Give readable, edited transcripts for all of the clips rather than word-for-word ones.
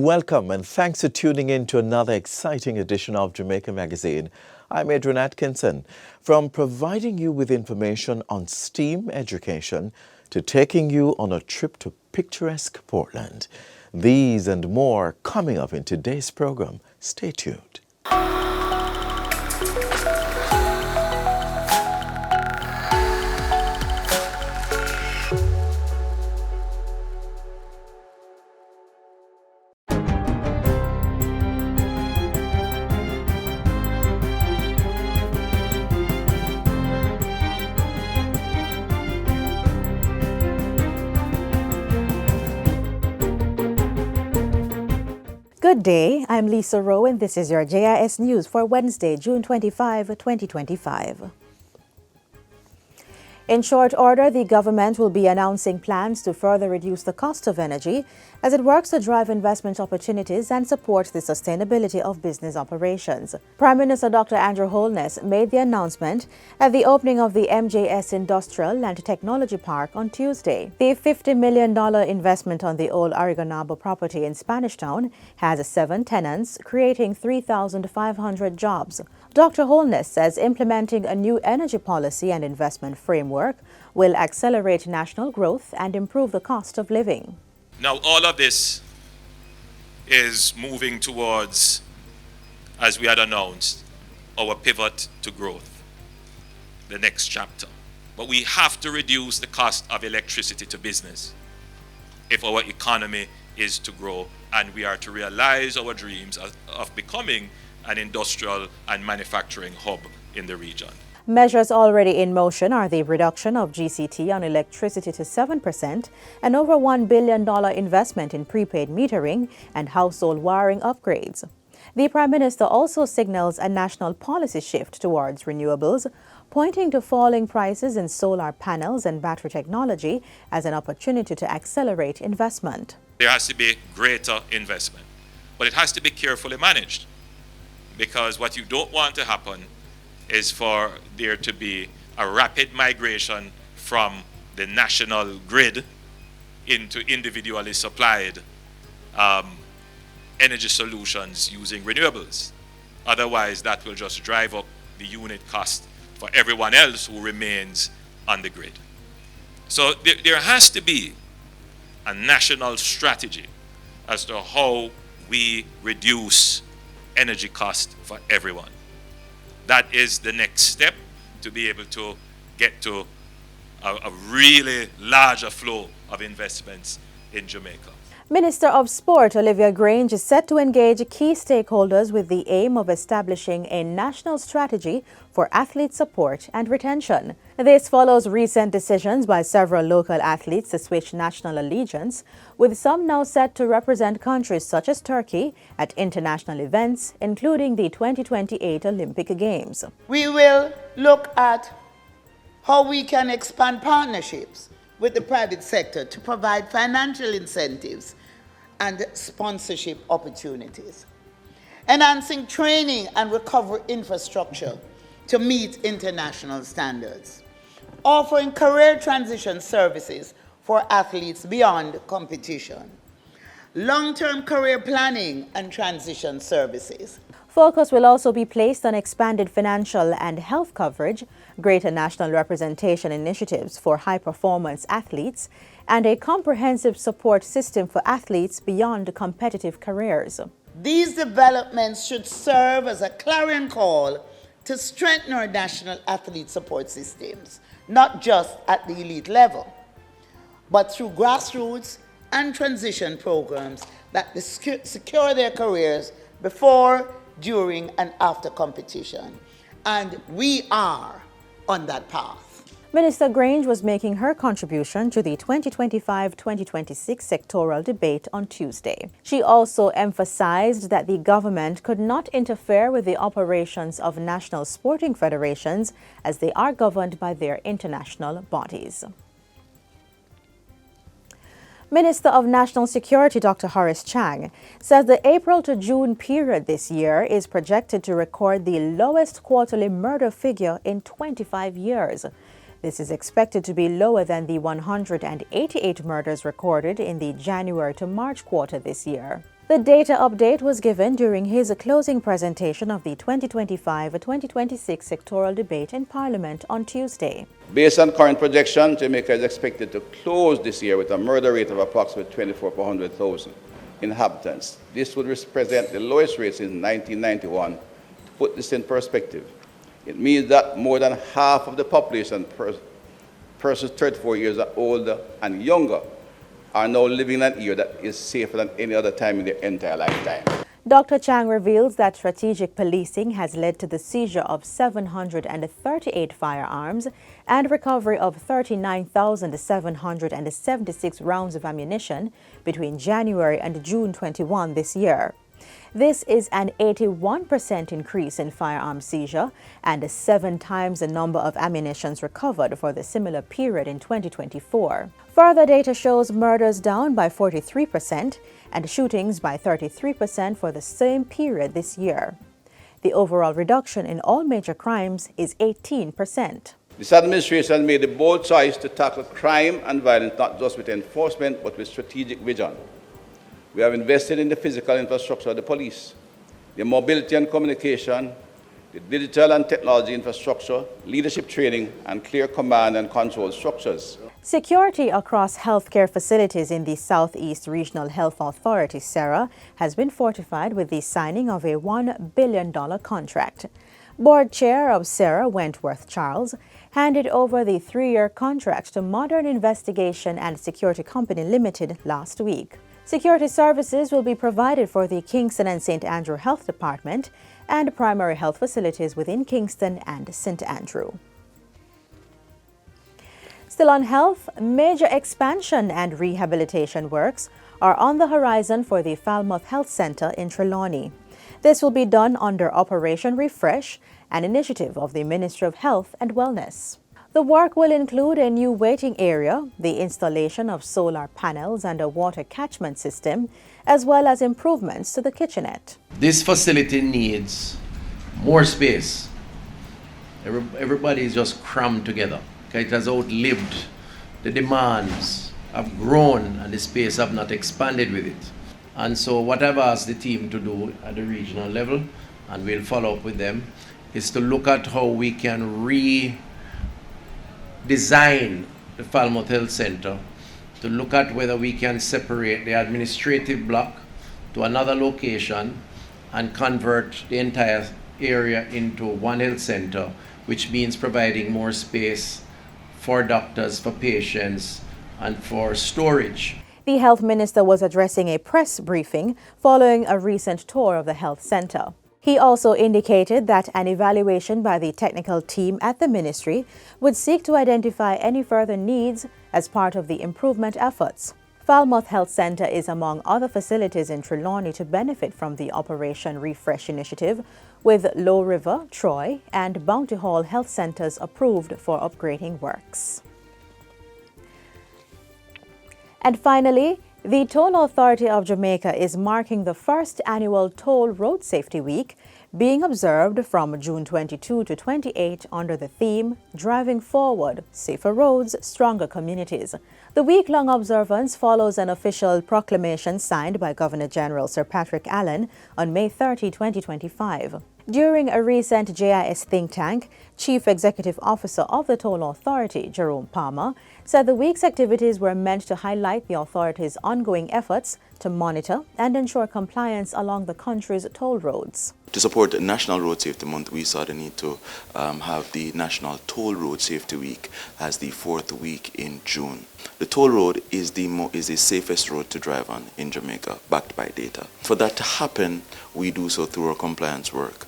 Welcome and thanks for tuning in to another exciting edition of Jamaica Magazine. I'm Atkinson. From providing you with information on STEAM education to taking you on a trip to picturesque Portland. These and more coming up in today's program. Stay tuned. Good day, I'm Lisa Rowe and this is your JIS News for Wednesday, June 25, 2025. In short order, the government will be announcing plans to further reduce the cost of energy as it works to drive investment opportunities and support the sustainability of business operations. Prime Minister Dr. Andrew Holness made the announcement at the opening of the MJS Industrial and Technology Park on Tuesday. The $50 million investment on the old Arigonabo property in Spanish Town has 7 tenants, creating 3,500 jobs. Dr. Holness says implementing a new energy policy and investment framework will accelerate national growth and improve the cost of living. Now, all of this is moving towards, as we had announced, our pivot to growth, the next chapter. But we have to reduce the cost of electricity to business if our economy is to grow and we are to realize our dreams of becoming an industrial and manufacturing hub in the region. Measures already in motion are the reduction of GCT on electricity to 7% and over $1 billion investment in prepaid metering and household wiring upgrades. The Prime Minister also signals a national policy shift towards renewables, pointing to falling prices in solar panels and battery technology as an opportunity to accelerate investment. There has to be greater investment, but it has to be carefully managed. Because what you don't want to happen is for there to be a rapid migration from the national grid into individually supplied energy solutions using renewables. Otherwise, that will just drive up the unit cost for everyone else who remains on the grid. So there has to be a national strategy as to how we reduce energy cost for everyone. That is the next step to be able to get to a really larger flow of investments in Jamaica. Minister of Sport Olivia Grange is set to engage key stakeholders with the aim of establishing a national strategy for athlete support and retention. This follows recent decisions by several local athletes to switch national allegiance, with some now set to represent countries such as Turkey at international events, including the 2028 Olympic Games. We will look at how we can expand partnerships with the private sector to provide financial incentives and sponsorship opportunities, enhancing training and recovery infrastructure to meet international standards, offering career transition services for athletes beyond competition, long-term career planning and transition services. Focus will also be placed on expanded financial and health coverage, greater national representation initiatives for high-performance athletes, and a comprehensive support system for athletes beyond competitive careers. These developments should serve as a clarion call to strengthen our national athlete support systems, not just at the elite level, but through grassroots and transition programs that secure their careers before, during, and after competition. And we are on that path. Minister Grange was making her contribution to the 2025-2026 sectoral debate on Tuesday. She also emphasized that the government could not interfere with the operations of national sporting federations as they are governed by their international bodies. Minister of National Security Dr. Horace Chang says the April to June period this year is projected to record the lowest quarterly murder figure in 25 years. This is expected to be lower than the 188 murders recorded in the January to March quarter this year. The data update was given during his closing presentation of the 2025-2026 sectoral debate in Parliament on Tuesday. Based on current projections, Jamaica is expected to close this year with a murder rate of approximately 24 per 100,000 inhabitants. This would represent the lowest rate since 1991. To put this in perspective, it means that more than half of the population, persons 34 years old and younger, are now living in an era that is safer than any other time in their entire lifetime. Dr. Chang reveals that strategic policing has led to the seizure of 738 firearms and recovery of 39,776 rounds of ammunition between January and June 21 this year. This is an 81% increase in firearm seizure and 7 times the number of ammunitions recovered for the similar period in 2024. Further data shows murders down by 43% and shootings by 33% for the same period this year. The overall reduction in all major crimes is 18%. This administration made the bold choice to tackle crime and violence not just with enforcement but with strategic vision. We have invested in the physical infrastructure of the police, the mobility and communication, the digital and technology infrastructure, leadership training, and clear command and control structures. Security across healthcare facilities in the Southeast Regional Health Authority, SERHA, has been fortified with the signing of a $1 billion contract. Board Chair of SERHA, Wentworth Charles, handed over the 3-year contract to Modern Investigation and Security Company Limited last week. Security services will be provided for the Kingston and St. Andrew Health Department and primary health facilities within Kingston and St. Andrew. Still on health, major expansion and rehabilitation works are on the horizon for the Falmouth Health Centre in Trelawney. This will be done under Operation Refresh, an initiative of the Ministry of Health and Wellness. The work will include a new waiting area, the installation of solar panels and a water catchment system, as well as improvements to the kitchenette. This facility needs more space. Everybody is just crammed together. It has outlived the demands, have grown, and the space have not expanded with it. And so what I've asked the team to do at the regional level, and we'll follow up with them, is to look at how we can redesign the Falmouth Health Centre, to look at whether we can separate the administrative block to another location and convert the entire area into one health centre, which means providing more space for doctors, for patients, and for storage. The health minister was addressing a press briefing following a recent tour of the health centre. He also indicated that an evaluation by the technical team at the ministry would seek to identify any further needs as part of the improvement efforts. Falmouth Health Centre is among other facilities in Trelawney to benefit from the Operation Refresh initiative, with Low River, Troy, and Bounty Hall Health Centres approved for upgrading works. And finally, the Toll Authority of Jamaica is marking the first annual Toll Road Safety Week, being observed from June 22 to 28 under the theme, Driving Forward, Safer Roads, Stronger Communities. The week-long observance follows an official proclamation signed by Governor-General Sir Patrick Allen on May 30, 2025. During a recent JIS think tank, Chief Executive Officer of the Toll Authority, Jerome Palmer, said the week's activities were meant to highlight the authority's ongoing efforts to monitor and ensure compliance along the country's toll roads. To support National Road Safety Month, we saw the need to have the National Toll Road Safety Week as the 4th week in June. The toll road is the safest road to drive on in Jamaica, backed by data. For that to happen, we do so through our compliance work,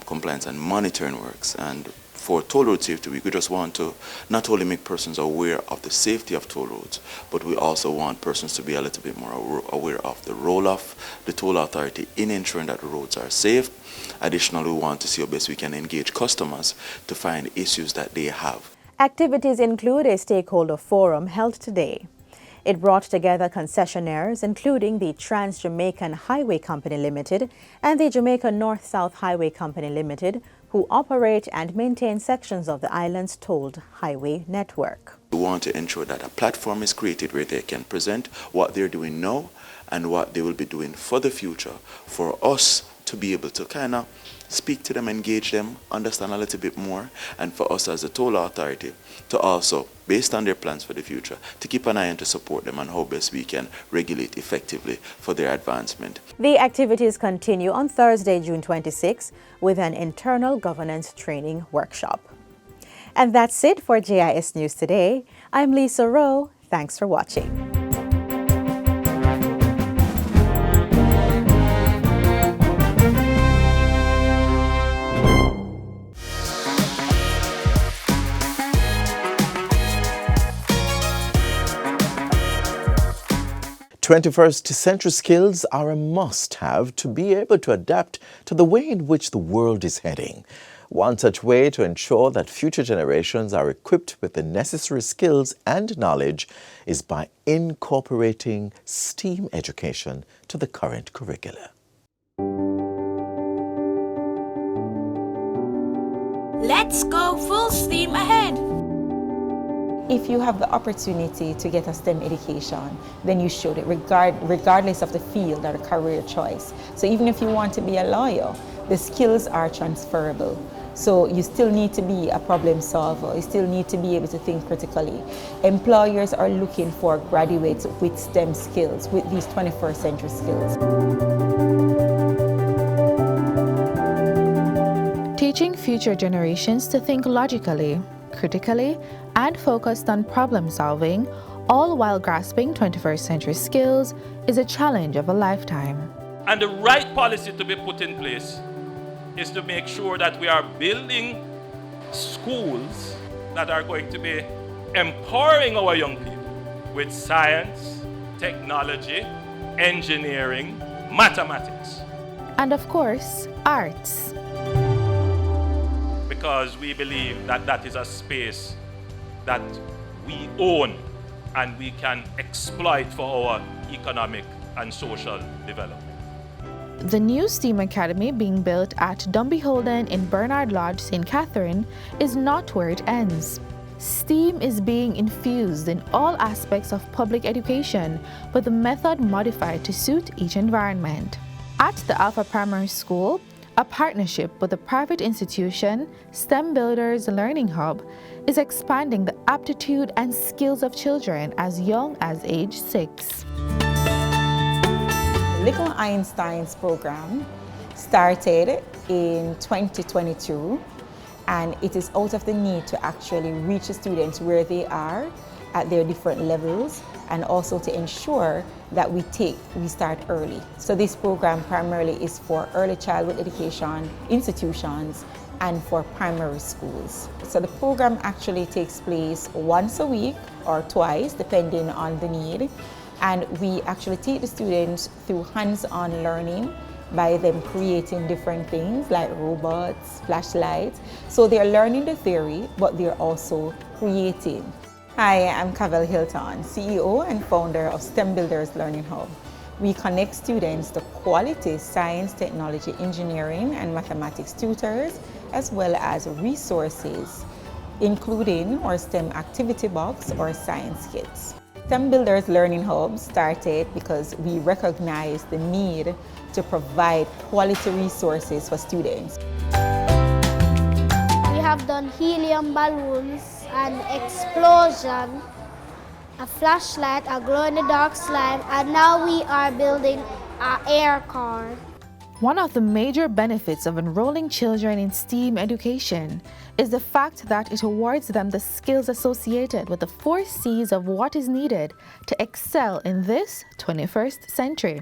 compliance and monitoring works. And for Toll Road Safety Week, we just want to not only make persons aware of the safety of toll roads, but we also want persons to be a little bit more aware of the role of the toll authority in ensuring that the roads are safe. Additionally, we want to see how best we can engage customers to find issues that they have. Activities include a stakeholder forum held today. It brought together concessionaires, including the Trans-Jamaican Highway Company Limited and the Jamaica North-South Highway Company Limited, who operate and maintain sections of the island's tolled highway network. We want to ensure that a platform is created where they can present what they're doing now and what they will be doing for the future, for us to be able to kind of speak to them, engage them, understand a little bit more, and for us as a toll authority to also, based on their plans for the future, to keep an eye and to support them on how best we can regulate effectively for their advancement. The activities continue on Thursday, June 26, with an internal governance training workshop. And that's it for JIS News Today. I'm Lisa Rowe. Thanks for watching. 21st century skills are a must-have to be able to adapt to the way in which the world is heading. One such way to ensure that future generations are equipped with the necessary skills and knowledge is by incorporating STEAM education to the current curricula. Let's go full steam ahead! If you have the opportunity to get a STEM education, then you should, regardless of the field or the career choice. So even if you want to be a lawyer, the skills are transferable. So you still need to be a problem solver. You still need to be able to think critically. Employers are looking for graduates with STEM skills, with these 21st century skills. Teaching future generations to think logically, critically, and focused on problem solving, all while grasping 21st century skills, is a challenge of a lifetime. And the right policy to be put in place is to make sure that we are building schools that are going to be empowering our young people with science, technology, engineering, mathematics. And of course, arts. Because we believe that that is a space that we own and we can exploit for our economic and social development. The new STEAM Academy being built at Dumby Holden in Bernard Lodge, St. Catherine, is not where it ends. STEAM is being infused in all aspects of public education, with the method modified to suit each environment. At the Alpha Primary School, a partnership with the private institution, STEM Builders Learning Hub, is expanding the aptitude and skills of children as young as age 6. Little Einstein's program started in 2022, and it is out of the need to actually reach the students where they are at their different levels, and also to ensure that we start early. So this program primarily is for early childhood education institutions and for primary schools. So the program actually takes place once a week or twice, depending on the need. And we actually take the students through hands-on learning by them creating different things like robots, flashlights. So they're learning the theory, but they're also creating. Hi, I'm Kavel Hylton, CEO and founder of STEM Builders Learning Hub. We connect students to quality science, technology, engineering, and mathematics tutors, as well as resources, including our STEM activity box or science kits. STEM Builders Learning Hub started because we recognize the need to provide quality resources for students. We have done helium balloons, an explosion, a flashlight, a glow-in-the-dark slime, and now we are building an air car. One of the major benefits of enrolling children in STEAM education is the fact that it awards them the skills associated with the 4 C's of what is needed to excel in this 21st century: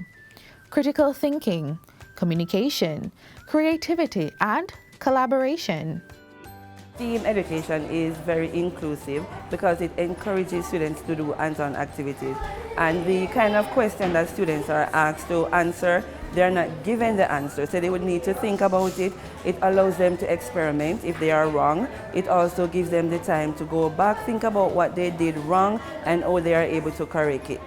critical thinking, communication, creativity, and collaboration. STEAM education is very inclusive because it encourages students to do hands-on activities, and the kind of question that students are asked to answer, they're not given the answer, so they would need to think about it. It allows them to experiment if they are wrong. It also gives them the time to go back, think about what they did wrong and how they are able to correct it.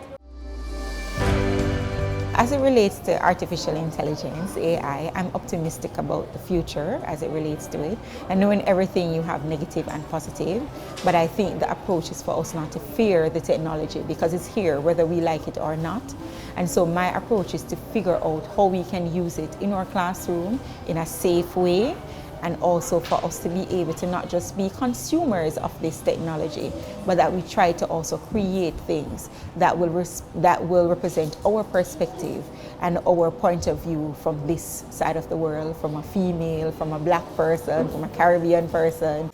As it relates to artificial intelligence, AI, I'm optimistic about the future as it relates to it. And knowing everything, you have negative and positive. But I think the approach is for us not to fear the technology because it's here, whether we like it or not. And so my approach is to figure out how we can use it in our classroom in a safe way, and also for us to be able to not just be consumers of this technology, but that we try to also create things that will represent our perspective and our point of view from this side of the world, from a female, from a black person, from a Caribbean person.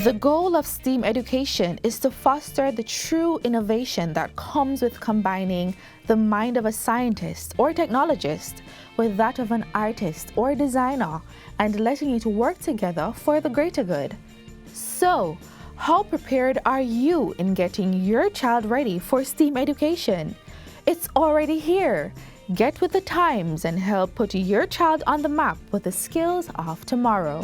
The goal of STEAM education is to foster the true innovation that comes with combining the mind of a scientist or technologist with that of an artist or designer and letting it work together for the greater good. So, how prepared are you in getting your child ready for STEAM education? It's already here. Get with the times and help put your child on the map with the skills of tomorrow.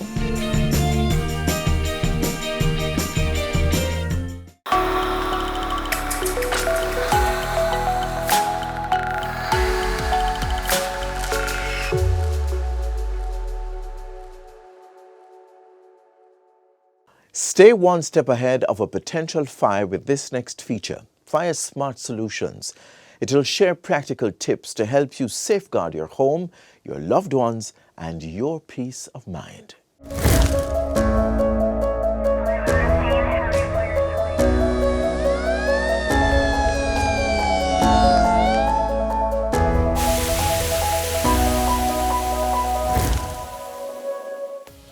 Stay one step ahead of a potential fire with this next feature, Fire Smart Solutions. It will share practical tips to help you safeguard your home, your loved ones, and your peace of mind.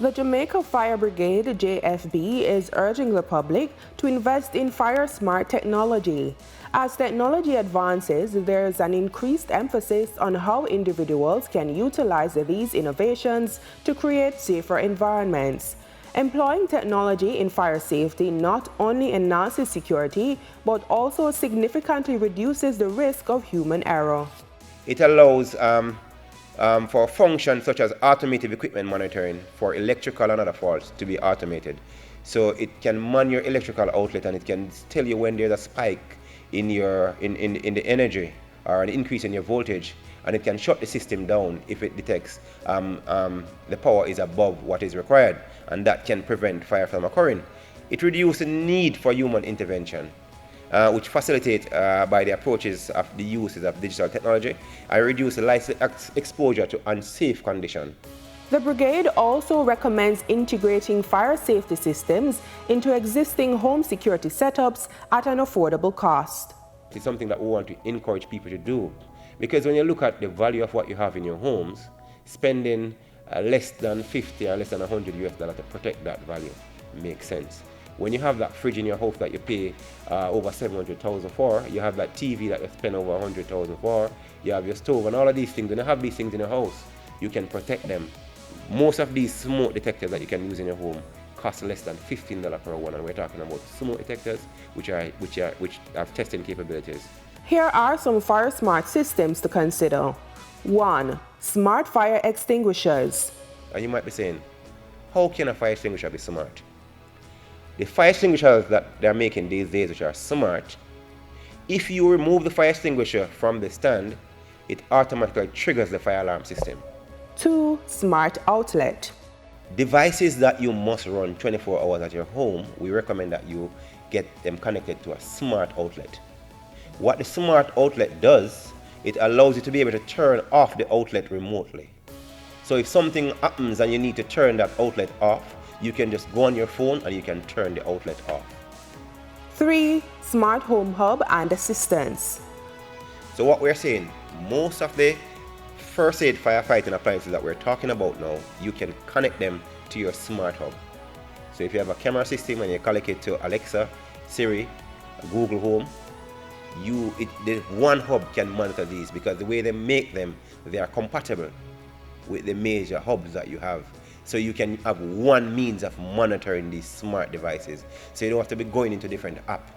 The Jamaica Fire Brigade, JFB, is urging the public to invest in fire smart technology. As technology advances, there is an increased emphasis on how individuals can utilize these innovations to create safer environments. Employing technology in fire safety not only enhances security, but also significantly reduces the risk of human error. It allows for functions such as automated equipment monitoring for electrical and other faults to be automated. So it can man your electrical outlet and it can tell you when there's a spike in the energy or an increase in your voltage, and it can shut the system down if it detects the power is above what is required, and that can prevent fire from occurring. It reduces the need for human intervention, which facilitate by the approaches of the uses of digital technology and reduce the likely exposure to unsafe conditions. The brigade also recommends integrating fire safety systems into existing home security setups at an affordable cost. It's something that we want to encourage people to do, because when you look at the value of what you have in your homes, spending less than 50 or less than $100 to protect that value makes sense. When you have that fridge in your house that you pay over $700,000 for, you have that TV that you spend over $100,000 for, you have your stove and all of these things. When you have these things in your house, you can protect them. Most of these smoke detectors that you can use in your home cost less than $15 per one, and we're talking about smoke detectors which have testing capabilities. Here are some fire smart systems to consider. 1. Smart fire extinguishers. And you might be saying, how can a fire extinguisher be smart? The fire extinguishers that they're making these days, which are smart, if you remove the fire extinguisher from the stand, it automatically triggers the fire alarm system. 2. Smart outlet. Devices that you must run 24 hours at your home, we recommend that you get them connected to a smart outlet. What the smart outlet does, it allows you to be able to turn off the outlet remotely. So if something happens and you need to turn that outlet off, you can just go on your phone and you can turn the outlet off. 3. Smart home hub and assistance. So what we're saying, most of the first aid firefighting appliances that we're talking about now, you can connect them to your smart hub. So if you have a camera system and you connect it to Alexa, Siri, Google Home, the one hub can monitor these, because the way they make them, they are compatible with the major hubs that you have. So you can have one means of monitoring these smart devices. So you don't have to be going into different apps.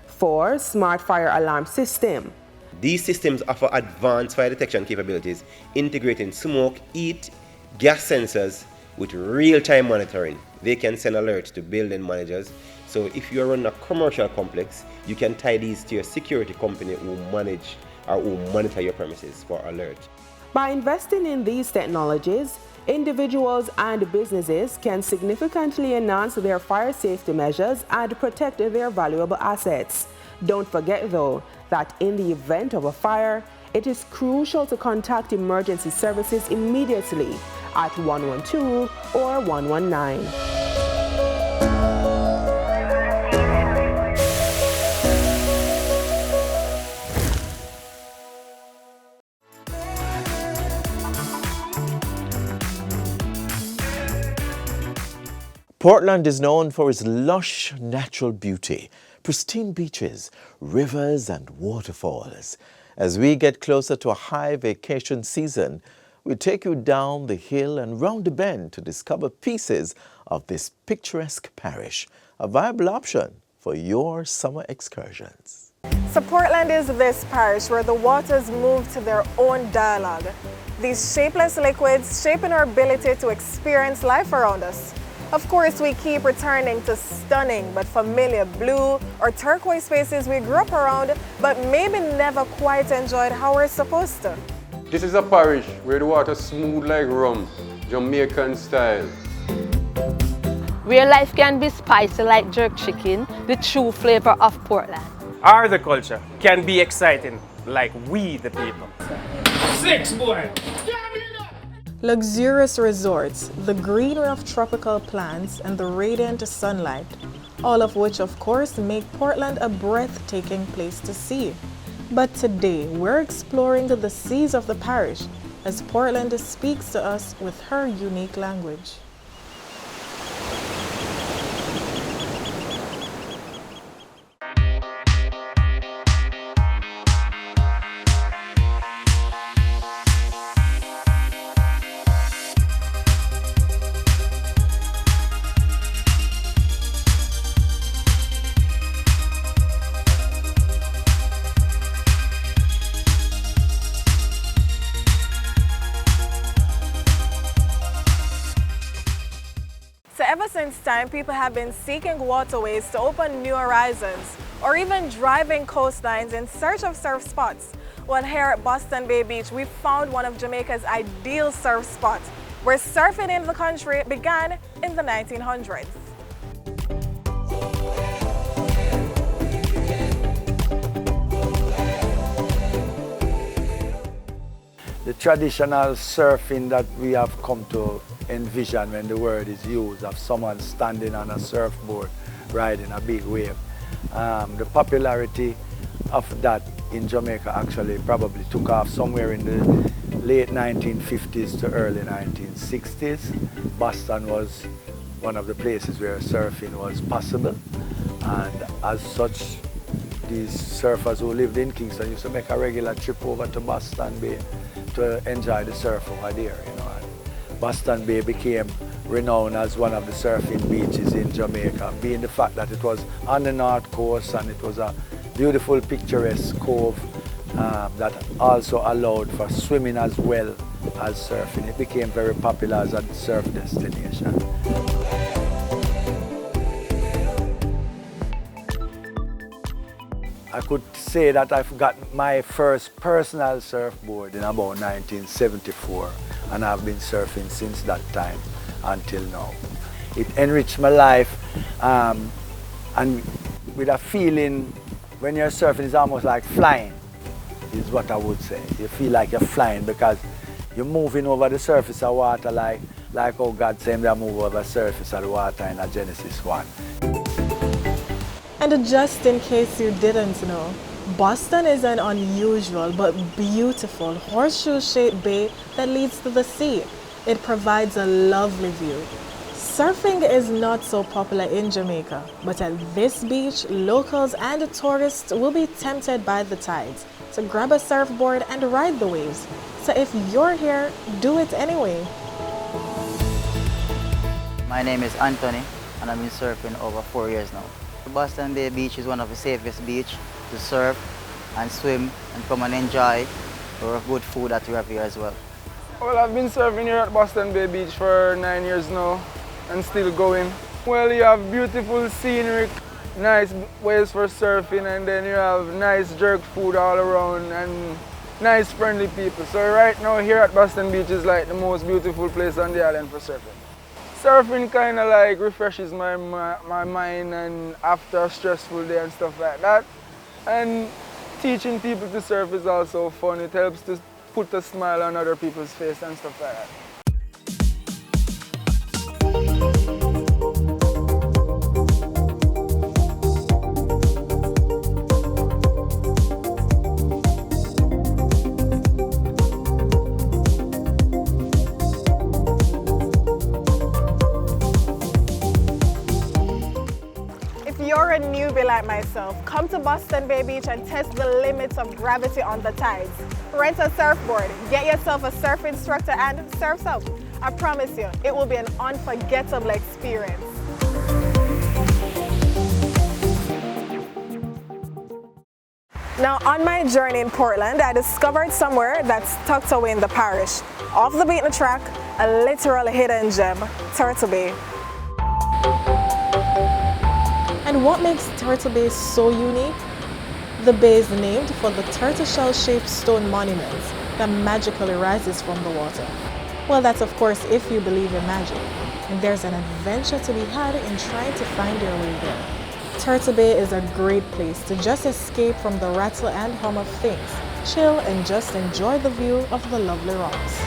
4. Smart fire alarm system. These systems offer advanced fire detection capabilities, integrating smoke, heat, gas sensors with real-time monitoring. They can send alerts to building managers So if you're running a commercial complex, you can tie these to your security company who manage or who monitor your premises for alert. By investing in these technologies, individuals and businesses can significantly enhance their fire safety measures and protect their valuable assets. Don't forget, though, that in the event of a fire, it is crucial to contact emergency services immediately at 112 or 119. Portland is known for its lush natural beauty, pristine beaches, rivers and waterfalls. As we get closer to a high vacation season, we take you down the hill and round the bend to discover pieces of this picturesque parish, a viable option for your summer excursions. So Portland is this parish where the waters move to their own dialogue. These shapeless liquids shaping our ability to experience life around us. Of course, we keep returning to stunning but familiar blue or turquoise spaces we grew up around, but maybe never quite enjoyed how we're supposed to. This is a parish where the water smooth like rum, Jamaican style. Where life can be spicy like jerk chicken, the true flavor of Portland. Our the culture can be exciting like we the people. 6 boy! Luxurious resorts, the greenery of tropical plants, and the radiant sunlight, all of which of course make Portland a breathtaking place to see. But today we're exploring the seas of the parish as Portland speaks to us with her unique language. Ever since time, people have been seeking waterways to open new horizons or even driving coastlines in search of surf spots. Well, here at Boston Bay Beach, we found one of Jamaica's ideal surf spots, where surfing in the country began in the 1900s. The traditional surfing that we have come to envision when the word is used of someone standing on a surfboard riding a big wave. The popularity of that in Jamaica actually probably took off somewhere in the late 1950s to early 1960s. Boston was one of the places where surfing was possible, and as such these surfers who lived in Kingston used to make a regular trip over to Boston Bay to enjoy the surf over there, you know. And Boston Bay became renowned as one of the surfing beaches in Jamaica, being the fact that it was on the north coast and it was a beautiful picturesque cove that also allowed for swimming as well as surfing. It became very popular as a surf destination. I could say that I've got my first personal surfboard in about 1974, and I've been surfing since that time until now. It enriched my life, and with a feeling when you're surfing, it's almost like flying, is what I would say. You feel like you're flying because you're moving over the surface of water like how God said they move over the surface of the water in Genesis 1. And just in case you didn't know, Boston is an unusual but beautiful horseshoe-shaped bay that leads to the sea. It provides a lovely view. Surfing is not so popular in Jamaica, but at this beach, locals and tourists will be tempted by the tides to grab a surfboard and ride the waves. So if you're here, do it anyway. My name is Anthony, and I've been surfing over 4 years now. Boston Bay Beach is one of the safest beaches to surf and swim and come and enjoy our good food that we have here as well. Well, I've been surfing here at Boston Bay Beach for 9 years now and still going. Well, you have beautiful scenery, nice ways for surfing, and then you have nice jerk food all around and nice friendly people. So right now here at Boston Beach is like the most beautiful place on the island for surfing. Surfing kind of like refreshes my mind and after a stressful day and stuff like that. And teaching people to surf is also fun. It helps to put a smile on other people's face and stuff like that. A newbie like myself, come to Boston Bay Beach and test the limits of gravity on the tides. Rent a surfboard, get yourself a surf instructor and surf up. I promise you, it will be an unforgettable experience. Now on my journey in Portland, I discovered somewhere that's tucked away in the parish. Off the beaten track, a literal hidden gem, Turtle Bay. And what makes Turtle Bay so unique? The bay is named for the turtle shell-shaped stone monument that magically rises from the water. Well, that's of course if you believe in magic. And there's an adventure to be had in trying to find your way there. Turtle Bay is a great place to just escape from the rattle and hum of things, chill and just enjoy the view of the lovely rocks.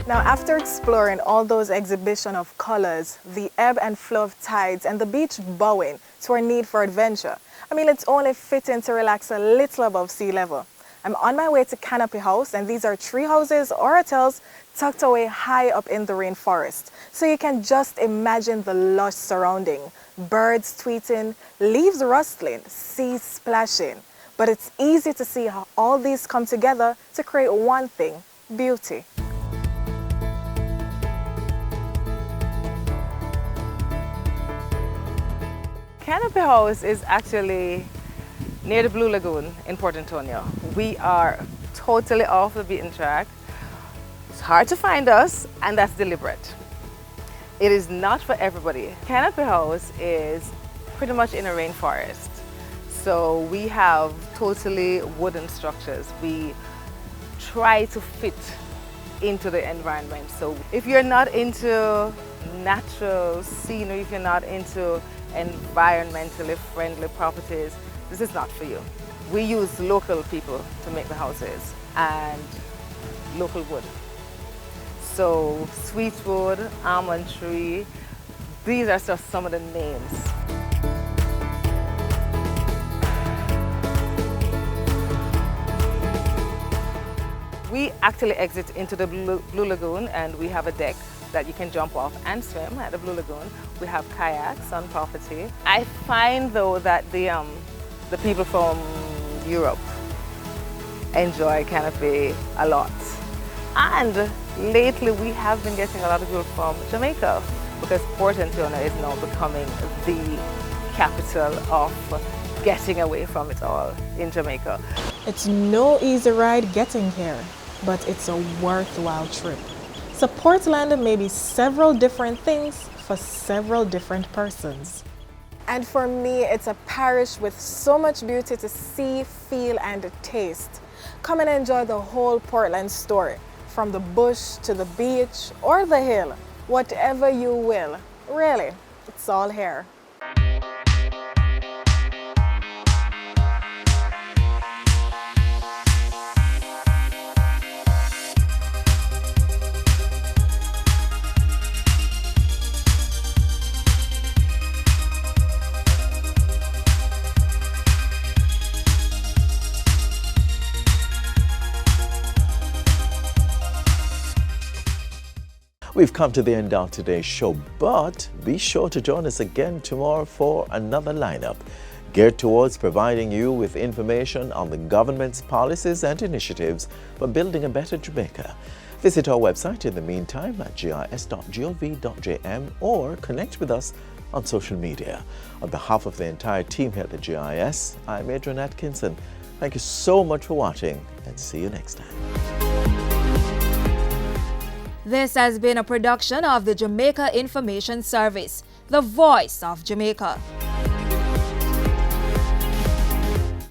Now, after exploring all those exhibitions of colors, the ebb and flow of tides, and the beach bowing to our need for adventure, I mean, it's only fitting to relax a little above sea level. I'm on my way to Canopy House, and these are tree houses or hotels tucked away high up in the rainforest. So you can just imagine the lush surrounding, birds tweeting, leaves rustling, seas splashing. But it's easy to see how all these come together to create one thing, beauty. Canopy House is actually near the Blue Lagoon in Port Antonio. We are totally off the beaten track. It's hard to find us, and that's deliberate. It is not for everybody. Canopy House is pretty much in a rainforest. So we have totally wooden structures. We try to fit into the environment. So if you're not into natural scenery, if you're not into environmentally friendly properties, this is not for you. We use local people to make the houses and local wood. So sweetwood, almond tree, these are just some of the names. We actually exit into the Blue Lagoon, and we have a deck that you can jump off and swim at the Blue Lagoon. We have kayaks on property. I find though that the people from Europe enjoy Canopy a lot. And lately we have been getting a lot of people from Jamaica because Port Antonio is now becoming the capital of getting away from it all in Jamaica. It's no easy ride getting here, but it's a worthwhile trip. So Portland may be several different things for several different persons. And for me, it's a parish with so much beauty to see, feel, and taste. Come and enjoy the whole Portland story, from the bush to the beach or the hill, whatever you will. Really, it's all here. We've come to the end of today's show, but be sure to join us again tomorrow for another lineup geared towards providing you with information on the government's policies and initiatives for building a better Jamaica. Visit our website in the meantime at gis.gov.jm or connect with us on social media. On behalf of the entire team here at the GIS, I'm Adrian Atkinson. Thank you so much for watching, and see you next time. This has been a production of the Jamaica Information Service, the voice of Jamaica.